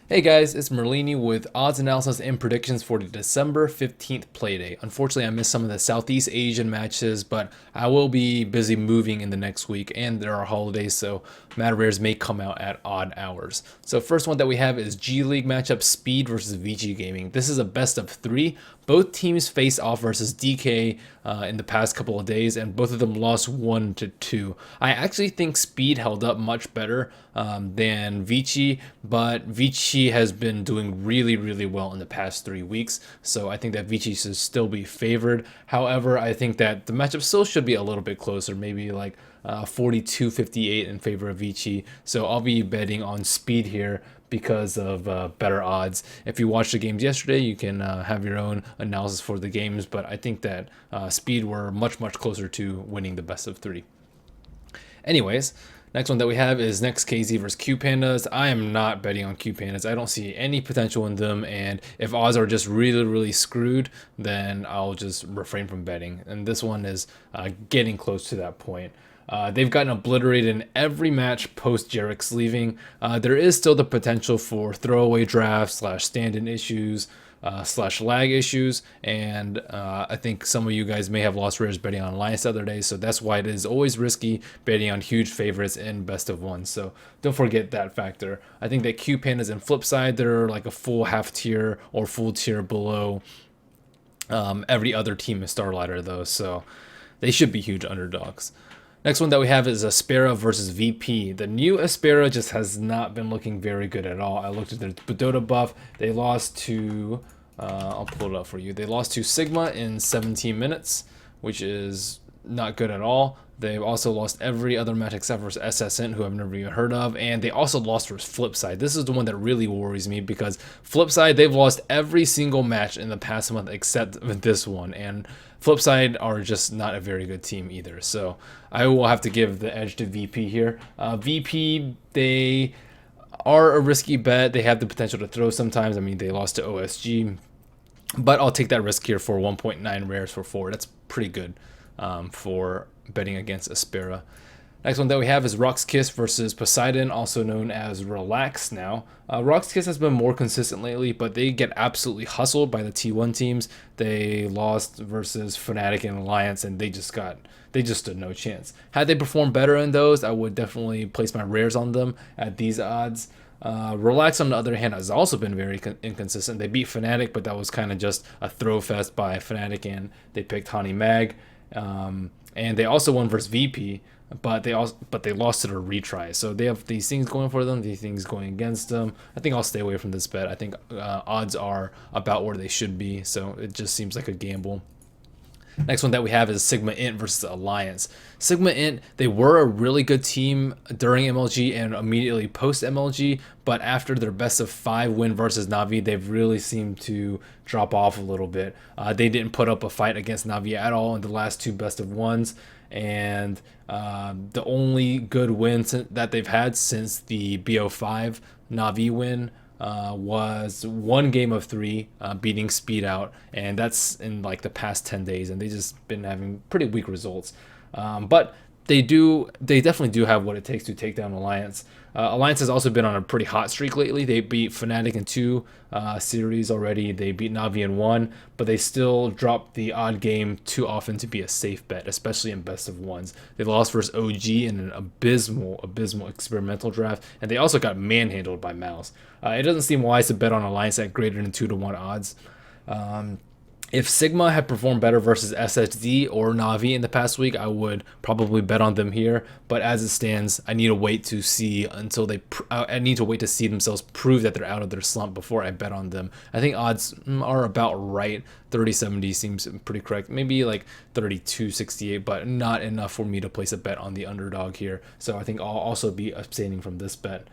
Hey guys, it's Merlini with odds analysis and predictions for the December 15th Playday. Unfortunately, I missed some of the Southeast Asian matches, but I will be busy moving in the next week, and there are holidays, so mad rares may come out at odd hours. So first one that we have is G League matchup Speed versus Vici Gaming. This is a best of three. Both teams faced off versus DK in the past couple of days, and both of them lost 1-2. I actually think Speed held up much better than Vici, but Vici has been doing really well in the past 3 weeks, so I think that Vici should still be favored. However, I think that the matchup still should be a little bit closer, maybe like 42-58 in favor of Vici. So I'll be betting on Speed here because of better odds. If you watched the games yesterday, you can have your own analysis for the games, but I think that Speed were much closer to winning the best of three. Anyways, next one that we have is Next.kz versus Q Pandas. I am not betting on Q Pandas. I don't see any potential in them, and if odds are just really screwed, then I'll just refrain from betting. And this one is getting close to that point. They've gotten obliterated in every match post Jarek's leaving. There is still the potential for throwaway drafts / stand-in issues / lag issues, and I think some of you guys may have lost rares betting on Alliance the other day, so that's why it is always risky betting on huge favorites in best of one. So don't forget that factor. I think that Q Pandas and Flipside, they're like a full half tier or full tier below every other team in Starlighter though, so they should be huge underdogs. Next one that we have is ASPORA versus VP. The new ASPORA just has not been looking very good at all. I looked at their Dota buff. They lost to, I'll pull it up for you. They lost to Sigma in 17 minutes, which is not good at all. They've also lost every other match except for SSN, who I've never even heard of, and they also lost for Flipside. This is the one that really worries me because Flipside, they've lost every single match in the past month except this one, and Flipside are just not a very good team either. So I will have to give the edge to VP here. VP, they are a risky bet. They have the potential to throw sometimes. I mean, they lost to OSG, but I'll take that risk here for 1.9 rares for 4. That's pretty good for betting against ASPORA. Next one that we have is RoX.KIS versus Poseidon, also known as Relax now. RoX.KIS has been more consistent lately, but they get absolutely hustled by the T1 teams. They lost versus Fnatic and Alliance, and they just stood no chance. Had they performed better in those, I would definitely place my rares on them at these odds. Relax, on the other hand, has also been very inconsistent. They beat Fnatic, but that was kind of just a throw fest by Fnatic, and they picked Honey Mag. And they also won versus VP, but they lost to the retry. So they have these things going for them, these things going against them. I think I'll stay away from this bet. I think odds are about where they should be, so it just seems like a gamble. Next one that we have is Sigma.int versus Alliance. Sigma.int, they were a really good team during MLG and immediately post MLG, but after their best of 5 win versus Navi, they've really seemed to drop off a little bit. They didn't put up a fight against Navi at all in the last 2 best of ones, and the only good win that they've had since the BO5 Navi win was 1 game of 3 beating Speed out, and that's in like the past 10 days, and they just been having pretty weak results, but they definitely do have what it takes to take down Alliance. Alliance has also been on a pretty hot streak lately. They beat Fnatic in 2 series already. They beat Navi in 1, but they still dropped the odd game too often to be a safe bet, especially in best of ones. They lost versus OG in an abysmal experimental draft, and they also got manhandled by Mous. It doesn't seem wise to bet on Alliance at greater than 2-1 odds. If Sigma had performed better versus SSD or Navi in the past week, I would probably bet on them here. But as it stands, I need to wait to see I need to wait to see themselves prove that they're out of their slump before I bet on them. I think odds are about right. 30-70 seems pretty correct. Maybe like 32-68, but not enough for me to place a bet on the underdog here. So I think I'll also be abstaining from this bet.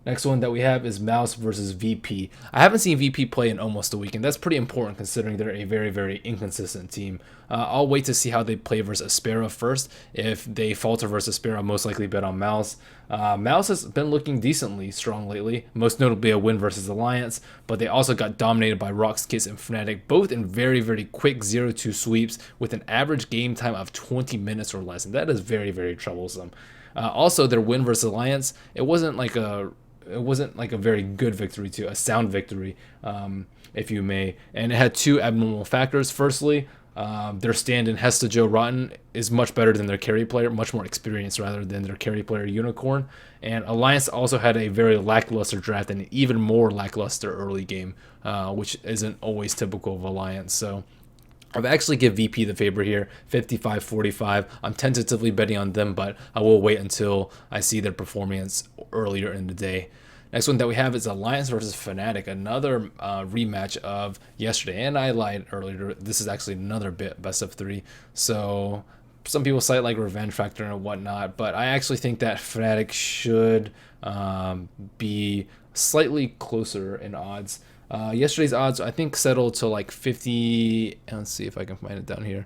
Next one that we have is Mous versus VP. I haven't seen VP play in almost a week, and that's pretty important considering they're a very inconsistent team. I'll wait to see how they play versus ASPORA first. If they falter versus ASPORA, I'll most likely bet on Mous. Mous has been looking decently strong lately, most notably a win versus Alliance, but they also got dominated by RoX.KIS and Fnatic, both in very quick 0-2 sweeps with an average game time of 20 minutes or less, and that is very troublesome. Also, their win versus Alliance, it wasn't like a it wasn't like a very good victory, to a sound victory, if you may. And it had two abnormal factors. Firstly, their stand-in Hesta Joe Rotten is much better than their carry player, much more experienced rather than their carry player Unicorn. And Alliance also had a very lackluster draft and an even more lackluster early game, which isn't always typical of Alliance. So I've actually give VP the favor here, 55-45. I'm tentatively betting on them, but I will wait until I see their performance earlier in the day. Next one that we have is Alliance versus Fnatic, another rematch of yesterday. And I lied earlier. This is actually another best of 3. So some people cite like revenge factor and whatnot, but I actually think that Fnatic should be slightly closer in odds. Yesterday's odds, I think, settled to like 50. Let's see if I can find it down here.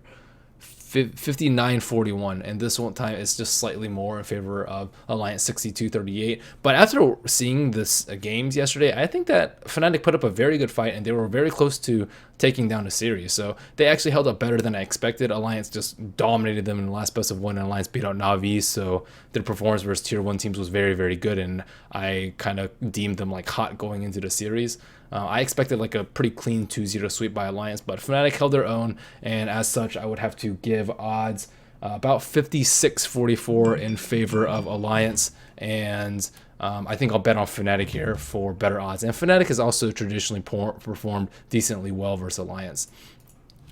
59-41, and this one time it's just slightly more in favor of Alliance, 62-38. But after seeing this games yesterday, I think that Fnatic put up a very good fight, and they were very close to taking down the series. So they actually held up better than I expected. Alliance just dominated them in the last best of 1, and Alliance beat out Na'Vi, so their performance versus tier 1 teams was very, very good, and I kind of deemed them like hot going into the series. I expected like a pretty clean 2-0 sweep by Alliance, but Fnatic held their own, and as such, I would have to give odds about 56-44 in favor of Alliance, and I think I'll bet on Fnatic here for better odds. And Fnatic has also traditionally performed decently well versus Alliance.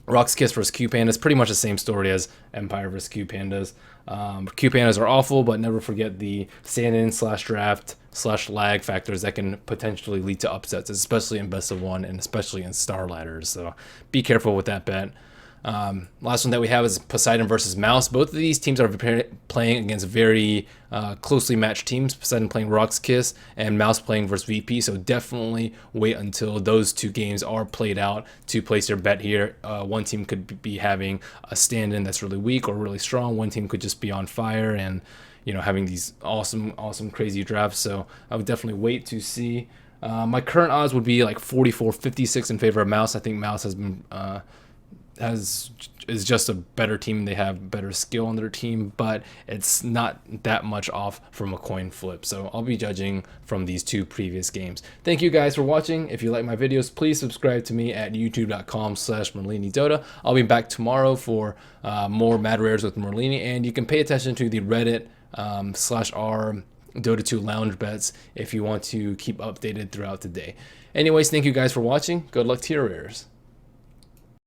RoX.KIS versus Q Pandas, pretty much the same story as Empire versus Q Pandas. Q Pandas are awful, but never forget the stand-in / draft / lag factors that can potentially lead to upsets, especially in best of 1 and especially in star ladders. So be careful with that bet. Last one that we have is Poseidon versus Mous. Both of these teams are playing against very closely matched teams. Poseidon playing RoX.KIS and Mous playing versus VP. So definitely wait until those two games are played out to place your bet here. One team could be having a stand-in that's really weak or really strong. One team could just be on fire and, you know, having these awesome, crazy drafts. So I would definitely wait to see. My current odds would be like 44-56 in favor of Mous. I think Mous has been is just a better team. They have better skill on their team, but it's not that much off from a coin flip. So I'll be judging from these two previous games. Thank you guys for watching. If you like my videos, please subscribe to me at youtube.com/Merlini Dota. I'll be back tomorrow for more Mad Rares with Merlini, and you can pay attention to the Reddit /r Dota 2 lounge bets if you want to keep updated throughout the day. Anyways, thank you guys for watching. Good luck to your rares.